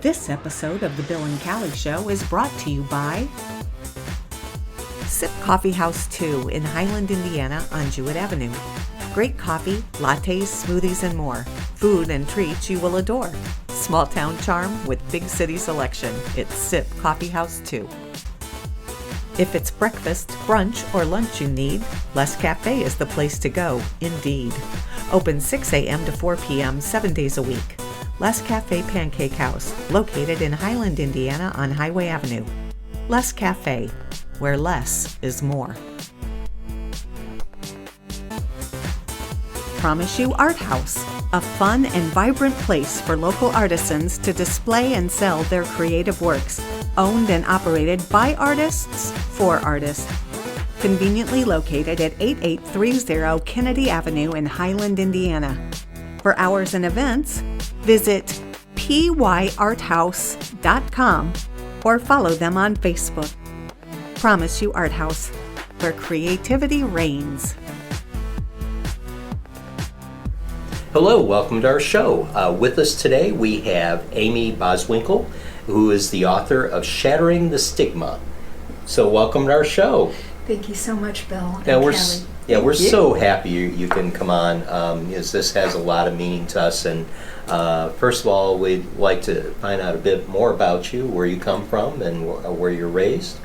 This episode of The Bill and Callie Show is brought to you by Sip Coffee House 2 in Highland, Indiana on Jewett Avenue. Great coffee, lattes, smoothies, and more. Food and treats you will adore. Small town charm with big city selection. It's Sip Coffee House 2. If it's breakfast, brunch, or lunch you need, Les Cafe is the place to go, indeed. Open 6 a.m. to 4 p.m. 7 days a week. Les Cafe Pancake House, located in Highland, Indiana on Highway Avenue. Les Cafe, where less is more. Promise You Art House, a fun and vibrant place for local artisans to display and sell their creative works, owned and operated by artists for artists. Conveniently located at 8830 Kennedy Avenue in Highland, Indiana. For hours and events, visit pyarthouse.com or follow them on Facebook. Promise You Art House, where creativity reigns. Hello, welcome to our show. With us today we have Amiee Boswinkle, who is the author of Shattering the Stigma. So welcome to our show. Thank you so much, Bill. We're so happy you can come on, as this has a lot of meaning to us. And first of all, we'd like to find out a bit more about you, where you come from, and where you're raised.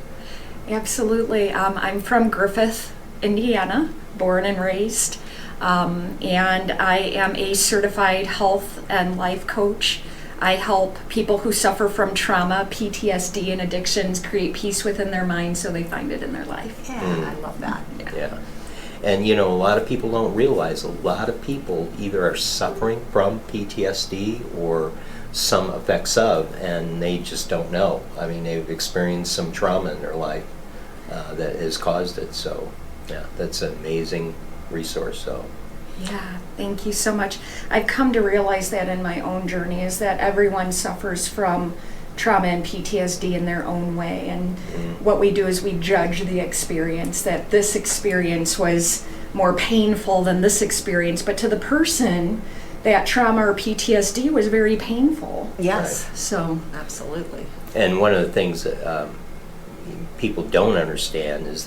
Absolutely. I'm from Griffith, Indiana, born and raised. And I am a certified health and life coach. I help people who suffer from trauma, PTSD, and addictions create peace within their mind so they find it in their life. Yeah, I love that. Yeah. And a lot of people don't realize a lot of people either are suffering from PTSD or some effects of, and they just don't know. I mean, they've experienced some trauma in their life that has caused it. So, yeah, that's an amazing resource. So. Yeah, thank you so much. I've come to realize that in my own journey is that everyone suffers from trauma and PTSD in their own way. And what we do is we judge the experience, that this experience was more painful than this experience. But to the person, that trauma or PTSD was very painful. Yes. Right. So, Absolutely. And one of the things that people don't understand is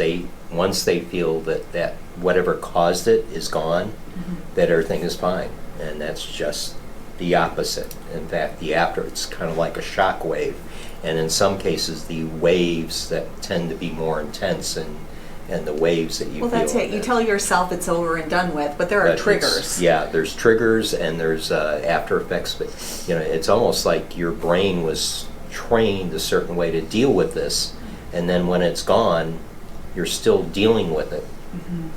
once they feel that whatever caused it is gone, that everything is fine. And that's just the opposite. In fact, it's kind of like a shock wave. And in some cases, the waves that tend to be more intense and the waves that you feel. Well, that's it. You tell yourself it's over and done with, but there are triggers. There's triggers and there's after effects. But, it's almost like your brain was trained a certain way to deal with this. And then when it's gone, you're still dealing with it.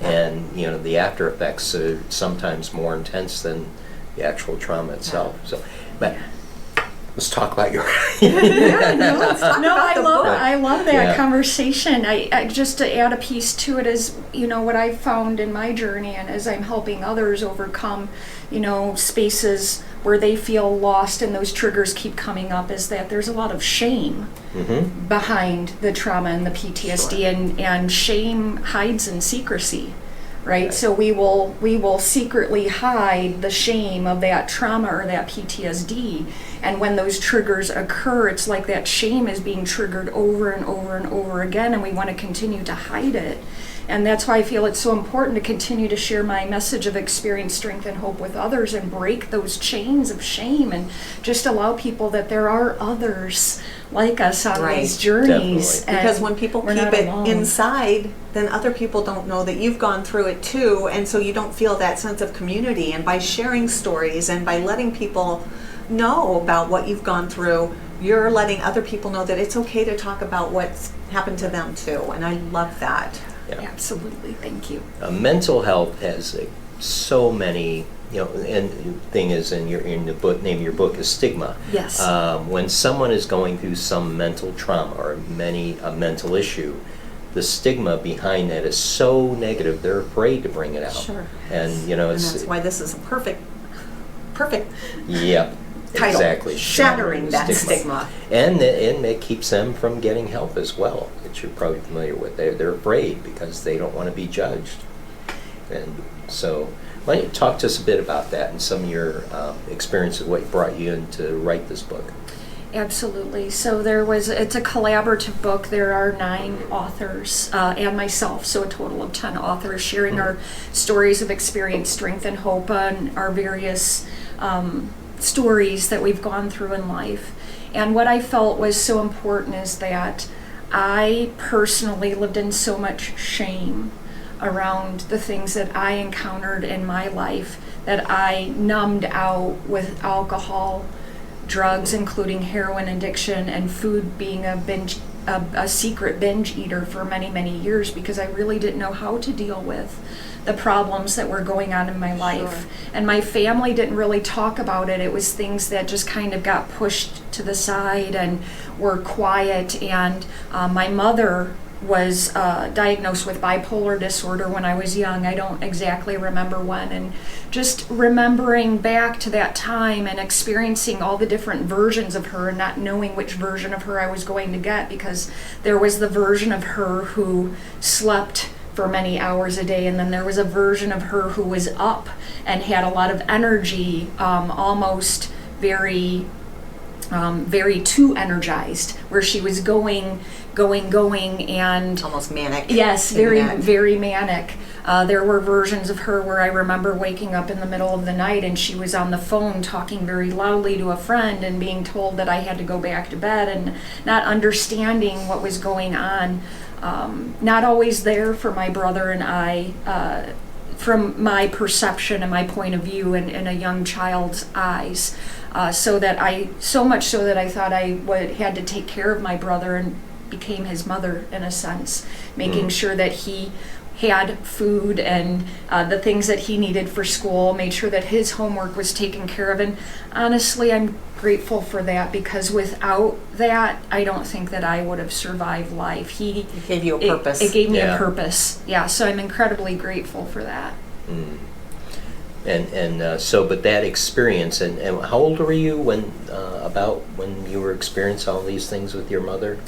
And the after effects are sometimes more intense than the actual trauma itself. So, but let's talk about your. I love that conversation. I just to add a piece to it is what I've found in my journey, and as I'm helping others overcome spaces where they feel lost and those triggers keep coming up, is that there's a lot of shame behind the trauma and the PTSD, and shame hides in secrecy, right? So we will secretly hide the shame of that trauma or that PTSD, and when those triggers occur, it's like that shame is being triggered over and over and over again, and we want to continue to hide it. And that's why I feel it's so important to continue to share my message of experience, strength, and hope with others, and break those chains of shame, and just allow people that there are others like us on these journeys. Because when people keep it inside, then other people don't know that you've gone through it too, and so you don't feel that sense of community. And by sharing stories and by letting people know about what you've gone through, you're letting other people know that it's okay to talk about what's happened to them too. And I love that. Yeah. Absolutely, thank you. Mental health has so many, and the thing is, in the book, name of your book is Stigma. Yes. When someone is going through some mental trauma or a mental issue, the stigma behind that is so negative, they're afraid to bring it out. Sure. And and that's why this is a perfect Yep. title. Exactly. Shattering that stigma. And it keeps them from getting help as well, that you're probably familiar with. They're afraid because they don't want to be judged. And so why don't you talk to us a bit about that and some of your experiences, what brought you in to write this book? absolutely. So it's a collaborative book. There are 9 authors and myself, so a total of 10 authors sharing our stories of experience, strength, and hope on our various stories that we've gone through in life. And what I felt was so important is that I personally lived in so much shame around the things that I encountered in my life that I numbed out with alcohol, drugs, including heroin addiction, and food, being a secret binge eater for many, many years, because I really didn't know how to deal with the problems that were going on in my life. Sure. And my family didn't really talk about it. It was things that just kind of got pushed to the side and were quiet. And my mother was diagnosed with bipolar disorder when I was young. I don't exactly remember when. And just remembering back to that time and experiencing all the different versions of her and not knowing which version of her I was going to get, because there was the version of her who slept for many hours a day, and then there was a version of her who was up and had a lot of energy, almost very too energized, where she was going, and Almost manic. yes, in that. very manic. There were versions of her where I remember waking up in the middle of the night and she was on the phone talking very loudly to a friend and being told that I had to go back to bed, and not understanding what was going on. Not always there for my brother and I, from my perception and my point of view in a young child's eyes. So much so that I thought I had to take care of my brother and became his mother in a sense, making sure that he had food and the things that he needed for school, made sure that his homework was taken care of. And honestly, I'm grateful for that, because without that, I don't think that I would have survived life. It gave you a purpose. It gave me Yeah. a purpose. Yeah, so I'm incredibly grateful for that. But that experience, and how old were you when you were experiencing all these things with your mother?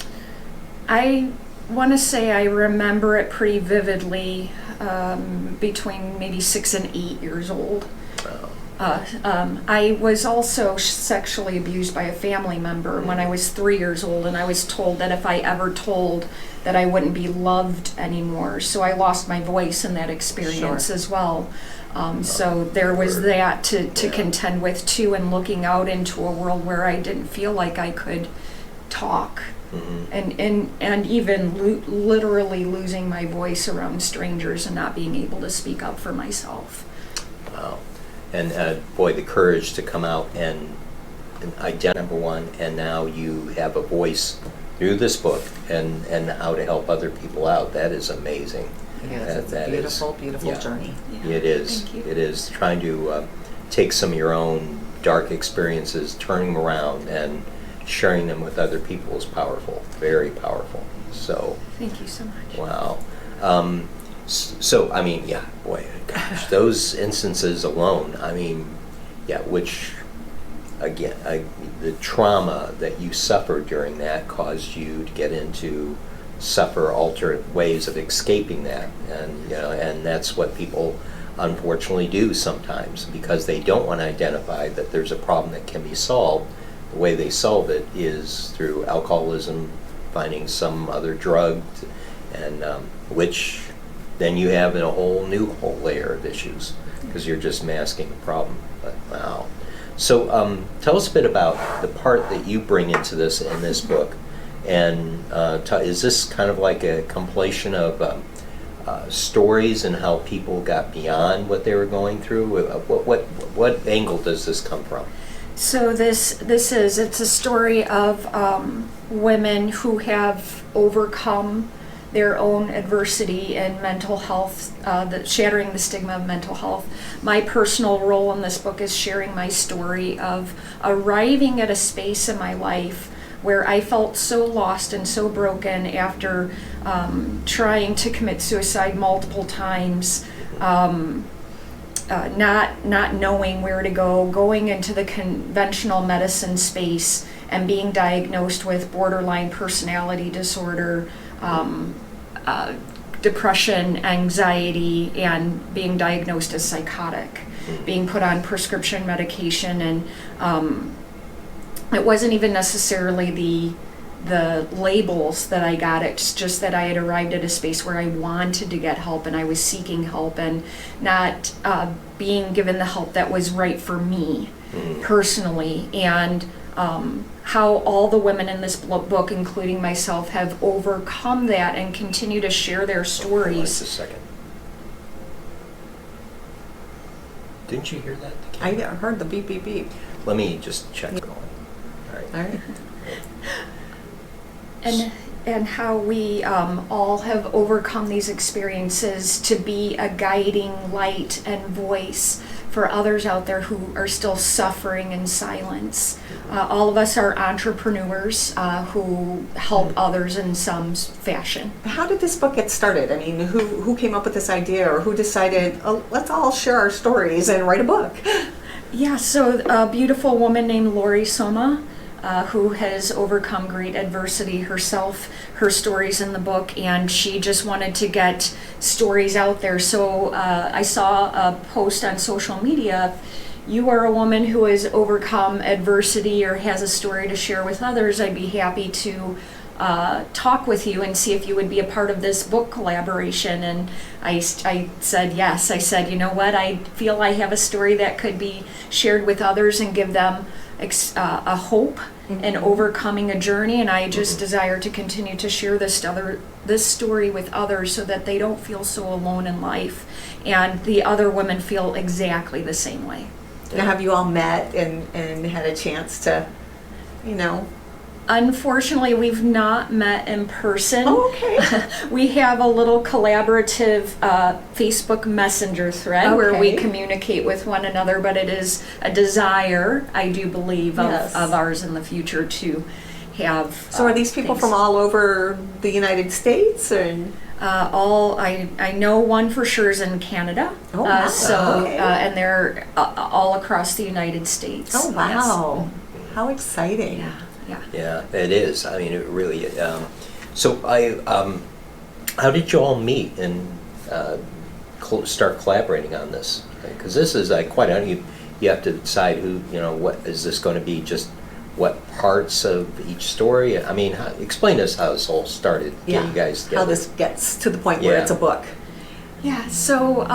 I want to say I remember it pretty vividly, between maybe 6 and 8 years old. I was also sexually abused by a family member when I was 3 years old, and I was told that if I ever told, that I wouldn't be loved anymore. So I lost my voice in that experience Sure. as well. So there was that to contend with too, and looking out into a world where I didn't feel like I could talk. And even literally losing my voice around strangers and not being able to speak up for myself. Wow. And boy, the courage to come out and identify, number one, and now you have a voice through this book and how to help other people out. That is amazing. It is. It's a beautiful, beautiful yeah. journey. Yeah. It is. Thank you. It is trying to take some of your own dark experiences, turning them around, and sharing them with other people is powerful. Very powerful. So. Thank you so much. Wow. So, I mean, yeah, boy, gosh, those instances alone, I mean, yeah, which, again, the trauma that you suffered during that caused you to get into suffer alternate ways of escaping that. And, and that's what people unfortunately do sometimes, because they don't want to identify that there's a problem that can be solved. The way they solve it is through alcoholism, finding some other drug, and which then you have a whole layer of issues, because you're just masking the problem. But wow. So tell us a bit about the part that you bring into this in this book, and is this kind of like a compilation of stories and how people got beyond what they were going through? What angle does this come from? So it's a story of women who have overcome their own adversity in mental health, shattering the stigma of mental health. My personal role in this book is sharing my story of arriving at a space in my life where I felt so lost and so broken after trying to commit suicide multiple times, not knowing where to go, going into the conventional medicine space and being diagnosed with borderline personality disorder, depression, anxiety, and being diagnosed as psychotic, being put on prescription medication, and it wasn't even necessarily the labels that I got. It's just that I had arrived at a space where I wanted to get help, and I was seeking help and not being given the help that was right for me personally. And how all the women in this book, including myself, have overcome that and continue to share their stories. Just a second. Didn't you hear that? I heard the beep, beep, beep. Let me just check going. All right. All right. And how we all have overcome these experiences to be a guiding light and voice for others out there who are still suffering in silence. All of us are entrepreneurs who help others in some fashion. How did this book get started? I mean, who came up with this idea, or who decided, oh, let's all share our stories and write a book? Yeah, so a beautiful woman named Lori Soma, who has overcome great adversity herself, her stories in the book, and she just wanted to get stories out there. So I saw a post on social media. You are a woman who has overcome adversity or has a story to share with others. I'd be happy to talk with you and see if you would be a part of this book collaboration. And I said yes. I said, you know what, I feel I have a story that could be shared with others and give them a hope and overcoming a journey, and I just desire to continue to share this story with others so that they don't feel so alone in life, and the other women feel exactly the same way. Now, have you all met and had a chance to, Unfortunately, we've not met in person. Oh, okay. We have a little collaborative Facebook Messenger thread where we communicate with one another, but it is a desire, I do believe, of ours in the future to have. So are these people from all over the United States? And I know one for sure is in Canada. Oh, wow. And they're all across the United States. Oh, wow. Yes. How exciting. Yeah, it is. I mean, it really. So how did you all meet and start collaborating on this? Because this is quite. You have to decide who. What is this going to be? Just what parts of each story? I mean, explain to us how this all started. Yeah. You guys together. How this gets to the point where it's a book. Yeah. So.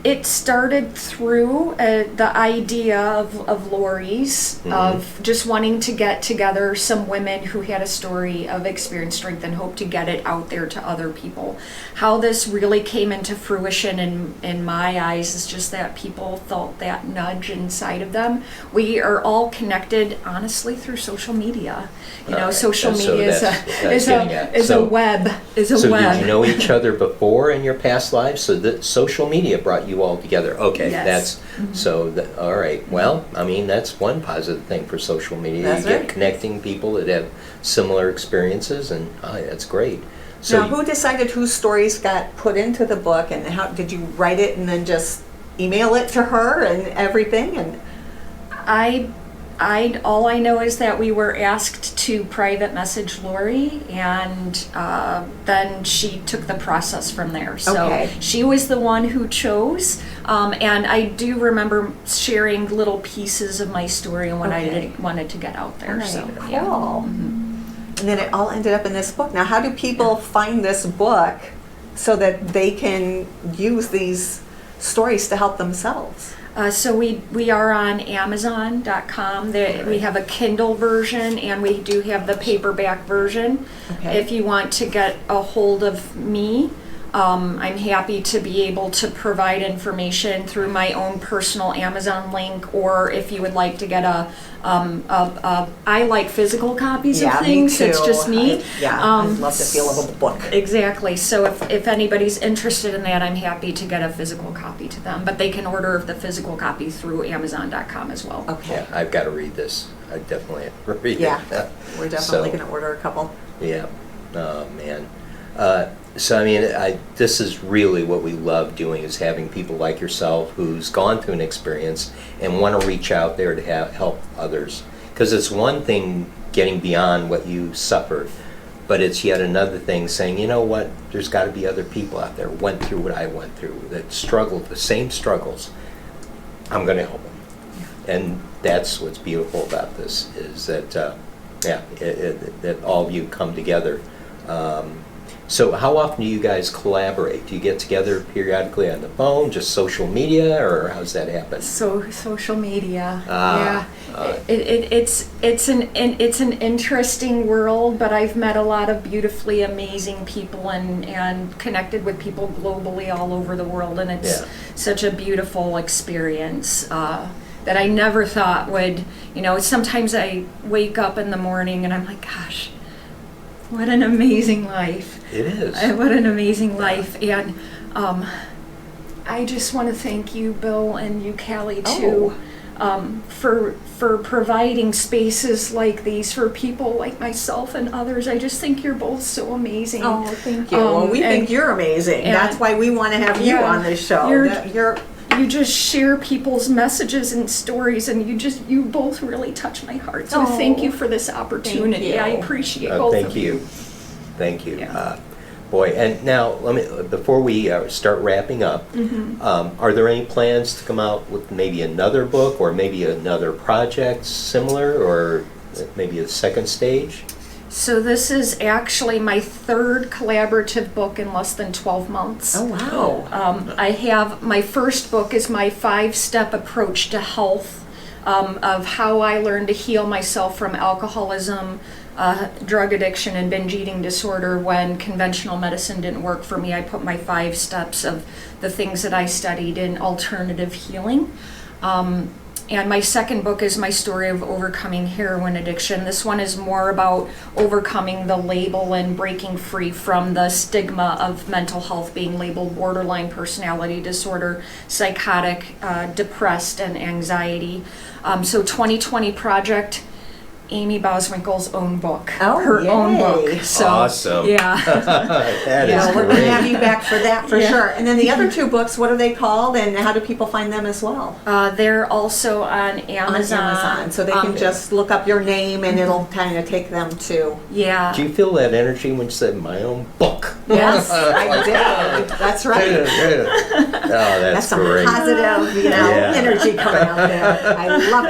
It started through the idea of Lori's, of just wanting to get together some women who had a story of experience, strength, and hope to get it out there to other people. How this really came into fruition in my eyes is just that people felt that nudge inside of them. We are all connected, honestly, through social media. Social media is a web. So did you know each other before in your past lives? So that social media brought you all together. Okay, yes. All right. Well, I mean, that's one positive thing for social media. That's you get right. connecting people that have similar experiences, and that's great. So now, who decided whose stories got put into the book, and how did you write it and then just email it to her and everything? And all I know is that we were asked to private message Lori, and then she took the process from there. So she was the one who chose, and I do remember sharing little pieces of my story and what I wanted to get out there. Right. So Cool. yeah. And then it all ended up in this book. Now, how do people find this book so that they can use these stories to help themselves? So we are on Amazon.com. We have a Kindle version, and we do have the paperback version. If you want to get a hold of me, I'm happy to be able to provide information through my own personal Amazon link, or if you would like to get I like physical copies of things. Me too. It's just me. I love the feel of a book. Exactly. So if anybody's interested in that, I'm happy to get a physical copy to them. But they can order the physical copy through Amazon.com as well. Okay. yeah, I've got to read this. I definitely have to read it. Yeah, we're definitely going to order a couple. Yeah. Oh man. So I mean, this is really what we love doing, is having people like yourself who's gone through an experience and want to reach out there to help others. Because it's one thing getting beyond what you suffered, but it's yet another thing saying, you know what, there's got to be other people out there who went through what I went through, that struggled the same struggles. I'm going to help them. and that's what's beautiful about this, is that, that all of you come together. So how often do you guys collaborate? Do you get together periodically on the phone, just social media, or how's that happen? So social media, it's an interesting world, but I've met a lot of beautifully amazing people and connected with people globally all over the world, and it's such a beautiful experience that I never thought would, sometimes I wake up in the morning and I'm like, gosh, what an amazing life. It is. What an amazing life. And I just want to thank you, Bill, and you, Callie, too, for providing spaces like these for people like myself and others. I just think you're both so amazing. Oh, thank you. Well, we think you're amazing. That's why we want to have you on this show. You just share people's messages and stories, and you both really touch my heart. So thank you for this opportunity. I appreciate both of you. Thank you. Yeah. Boy, and now before we start wrapping up, are there any plans to come out with maybe another book or maybe another project similar, or maybe a second stage? So this is actually my third collaborative book in less than 12 months. Oh, wow. I have, my first book is my 5-step approach to health, of how I learned to heal myself from alcoholism, drug addiction, and binge eating disorder when conventional medicine didn't work for me. I put my 5 steps of the things that I studied in alternative healing. And my second book is my story of overcoming heroin addiction. This one is more about overcoming the label and breaking free from the stigma of mental health being labeled borderline personality disorder, psychotic, depressed, and anxiety. So 2020 project, Amiee Boswinkle's own book. Her own book. So, awesome. Yeah. That is we're great. going to have you back for that for sure. And then the other 2 books, what are they called, and how do people find them as well? They're also on Amazon. On Amazon, so they can just look up your name and it'll kind of take them to. Yeah. Do you feel that energy when you said my own book? Yes, I did. That's right. Oh, that's some great. positive, energy coming out there. I love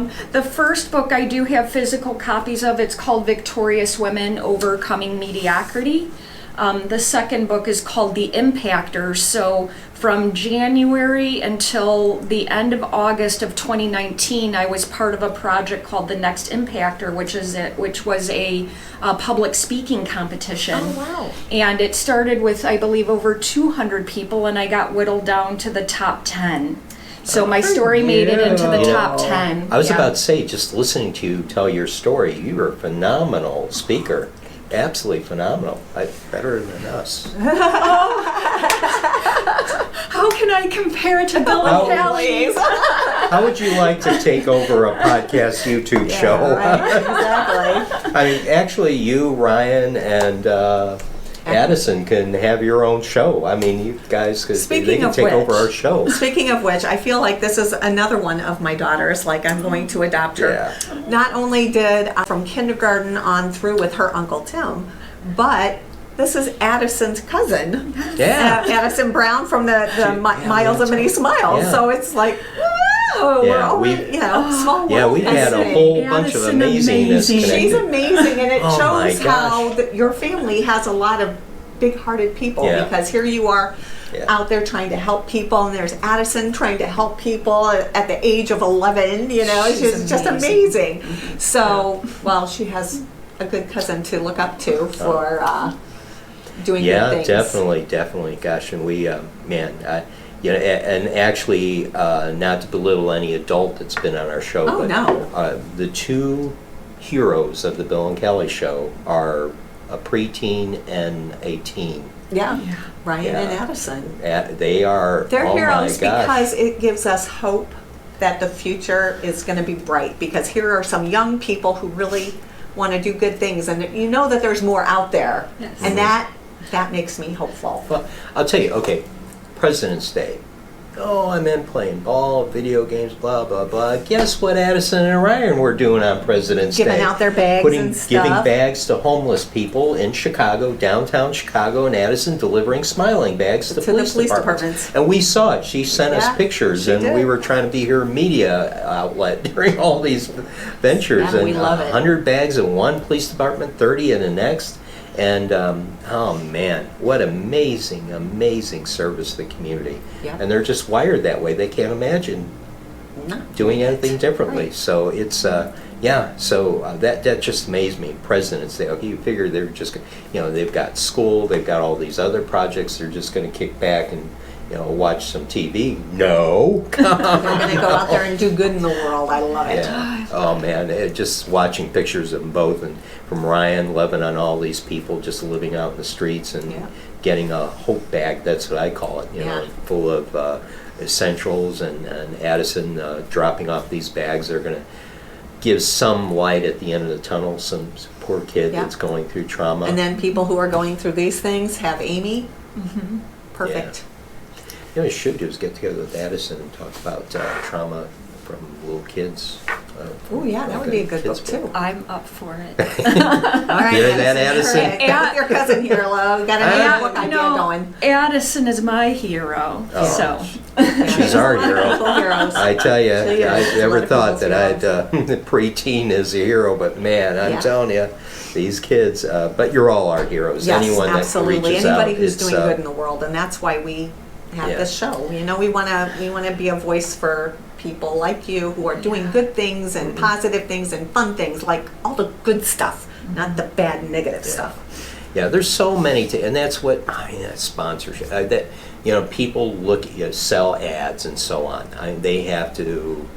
it. The first book I do have physical copies of. It's called Victorious Women Overcoming Mediocrity. The second book is called The Impactors. So from January until the end of August of 2019, I was part of a project called The Next Impactor, which was a public speaking competition. Oh, wow. And it started with, I believe, over 200 people, and I got whittled down to the top 10. So my story made it into the top 10. I was about to say, just listening to you tell your story, you were a phenomenal speaker. Absolutely phenomenal. Better than us. How can I compare it to Bill and Callie? How would you like to take over a podcast YouTube show? Right, exactly. I mean, actually, you, Ryan, and Addison can have your own show. I mean, you guys could take over our show. Speaking of which, I feel like this is another one of my daughters. Like, I'm going to adopt her. Yeah. Not only did from kindergarten on through with her Uncle Tim, but this is Addison's cousin. Yeah. Addison Brown from the Miles and Many Smiles. Yeah. So it's like, we're all, small world. Yeah, we've had a whole bunch of amazingness connected. She's amazing, and it Oh my shows gosh. how your family has a lot of big-hearted people, because here you are out there trying to help people, and there's Addison trying to help people at the age of 11, she's just amazing. So, well, she has a good cousin to look up to for doing good things. Yeah, definitely. Gosh, and we, and actually, not to belittle any adult that's been on our show, the 2 heroes of the Bill and Kelly show are a preteen and a teen. Yeah. Ryan and Addison. They are. They're heroes my gosh. because it gives us hope that the future is going to be bright. Because here are some young people who really want to do good things, and you know that there's more out there, and that makes me hopeful. Well, I'll tell you. Okay, President's Day. Oh, I'm in playing ball, video games, blah, blah, blah. Guess what Addison and Ryan were doing on President's Day? Giving out their bags and stuff. Giving bags to homeless people in Chicago, downtown Chicago, and Addison delivering smiling bags to police departments. And we saw it. She sent us pictures, and we were trying to be her media outlet during all these ventures. And we love it. 100 bags in one police department, 30 in the next. And oh man, what amazing, amazing service to the community. Yep. And they're just wired that way. They can't imagine doing anything differently. Right. So it's that just amazed me. President's Day. Okay, you figure they're just, they've got school, they've got all these other projects. They're just going to kick back and watch some TV. No. They're going to go out there and do good in the world. I love it. Yeah. Oh man, just watching pictures of them both, and from Ryan loving on all these people just living out in the streets and getting a hope bag. That's what I call it. Full of essentials, and Addison dropping off these bags. They're going to give some light at the end of the tunnel. Some poor kid that's going through trauma. And then people who are going through these things have Amiee. Mm-hmm. Perfect. Yeah. What you should do is get together with Addison and talk about trauma from little kids. Oh yeah, that would be a good book too. I'm up for it. All right, hear that, Addison? Get with your cousin here, love. Got another book idea going. Addison is my hero, so. She's our hero. Heroes. I tell you, I never of thought that people's I'd preteen as a hero, but man, I'm telling you, these kids. But you're all our heroes. Yes, Anyone absolutely. that reaches Anybody out, who's doing good in the world, and that's why we have this show. We want to be a voice for people like you who are doing good things and positive things and fun things, like all the good stuff, not the bad negative stuff. Yeah, there's so many, and that's what that's sponsorship. That people look at sell ads and so on. They have to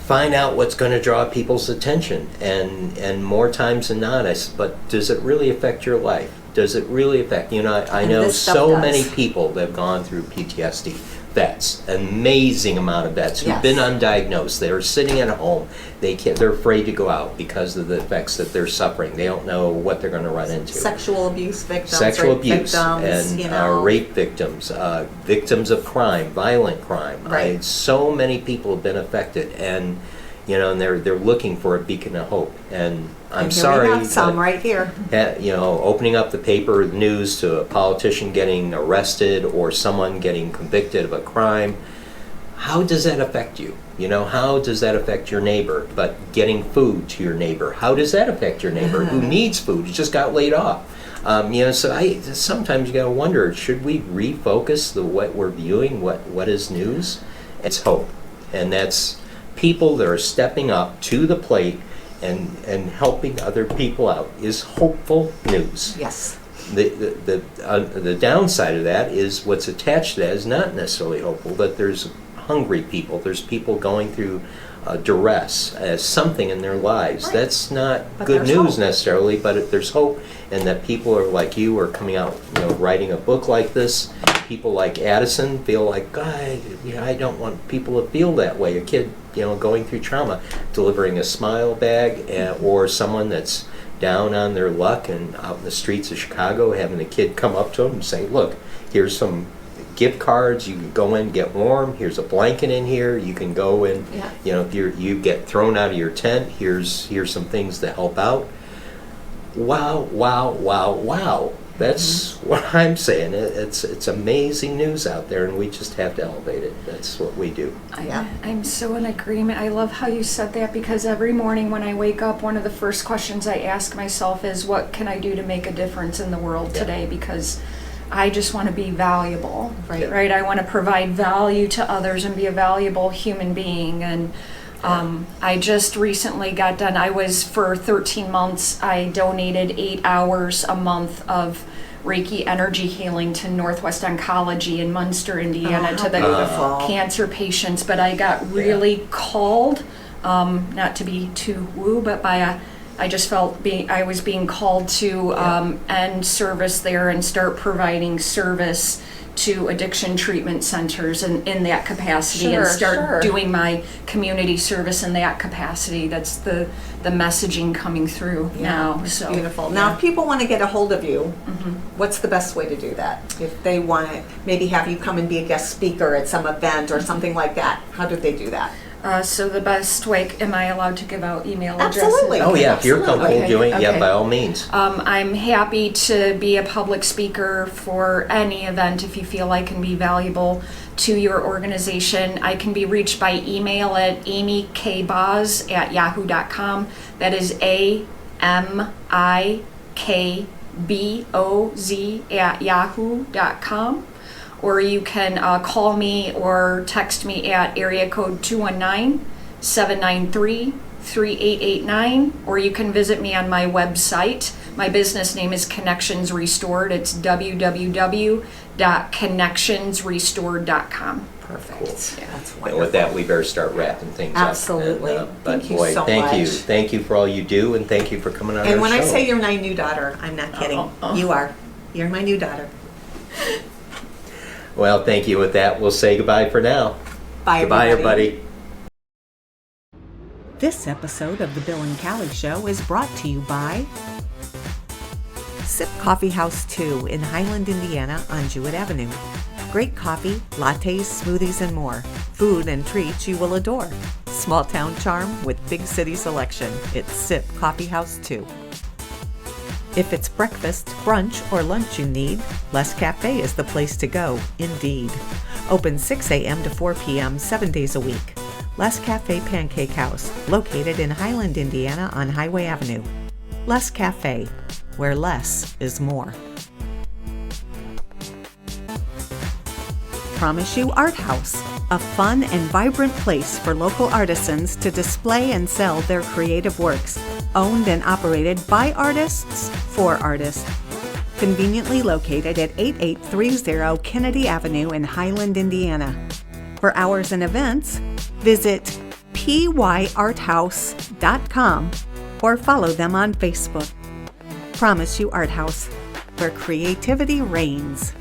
find out what's going to draw people's attention, and more times than not, but does it really affect your life? Does it really affect? I know so many people that have gone through PTSD. Vets, amazing amount of vets who've been undiagnosed. They're sitting at home. They're afraid to go out because of the effects that they're suffering. They don't know what they're going to run into. Sexual abuse victims, rape victims, and rape victims, victims of crime, violent crime. Right. So many people have been affected, and and they're looking for a beacon of hope. And I'm sorry, we have some right here. Opening up the paper, the news to a politician getting arrested or someone getting convicted of a crime, how does that affect you? How does that affect your neighbor? But getting food to your neighbor, how does that affect your neighbor who needs food, who just got laid off? So sometimes you got to wonder, should we refocus what we're viewing, what is news? It's hope, and that's people that are stepping up to the plate and helping other people out is hopeful news. Yes. The downside of that is what's attached to that is not necessarily hopeful, but there's hungry people, there's people going through duress as something in their lives. Right. That's not good news necessarily, but there's hope, and that people are like you are coming out, writing a book like this. People like Addison feel like, God, I don't want people to feel that way. A kid, going through trauma, delivering a smile bag, or someone that's down on their luck and out in the streets of Chicago, having a kid come up to them and say, look, here's some gift cards, you can go in, get warm, here's a blanket in here, you can go in, if you get thrown out of your tent, here's some things to help out. Wow, wow, wow, wow. That's what I'm saying. It's amazing news out there, and we just have to elevate it. That's what we do. I'm so in agreement. I love how you said that, because every morning when I wake up, one of the first questions I ask myself is, what can I do to make a difference in the world today? Because I just want to be valuable, right? I want to provide value to others and be a valuable human being. And I just recently got done. For 13 months, I donated 8 hours a month of Reiki energy healing to Northwest Oncology in Munster, Indiana, to the cancer patients. But I got really called, not to be too woo, but I just felt I was being called to end service there and start providing service to addiction treatment centers in that capacity and Sure, start sure. doing my community service in that capacity. That's the messaging coming through now. It's So beautiful. Now, if people want to get a hold of you, Mm-hmm. what's the best way to do that? If they want to maybe have you come and be a guest speaker at some event or something like that, how do they do that? So the best way, am I allowed to give out email addresses? Absolutely. Oh, yeah, if you're comfortable Okay, doing it, yeah, okay. by all means. I'm happy to be a public speaker for any event if you feel I can be valuable to your organization. I can be reached by email at amiekboz@yahoo.com. That is AMIKBOZ@yahoo.com. Or you can call me or text me at area code 219-793-3889, or you can visit me on my website. My business name is Connections Restored. It's www.connectionsrestored.com. Perfect. Cool. That's And wonderful. with that, we better start wrapping things Absolutely. up. But Thank you boy, so thank you. much. Thank you for all you do, and thank you for coming on our show. And when I say you're my new daughter, I'm not kidding. Oh. You are. You're my new daughter. Well, thank you. With that, we'll say goodbye for now. Bye, Goodbye, everybody. This episode of The Bill and Callie Show is brought to you by Sip Coffee House 2 in Highland, Indiana on Jewett Avenue. Great coffee, lattes, smoothies, and more. Food and treats you will adore. Small town charm with big city selection. It's Sip Coffee House 2. If it's breakfast, brunch, or lunch you need, Les Cafe is the place to go, indeed. Open 6 a.m. to 4 p.m. 7 days a week. Les Cafe Pancake House, located in Highland, Indiana on Highway Avenue. Les Cafe, where less is more. Promise You Art House, a fun and vibrant place for local artisans to display and sell their creative works, owned and operated by artists for artists. Conveniently located at 8830 Kennedy Avenue in Highland, Indiana. For hours and events, visit pyarthouse.com or follow them on Facebook. Promise You Art House, where creativity reigns.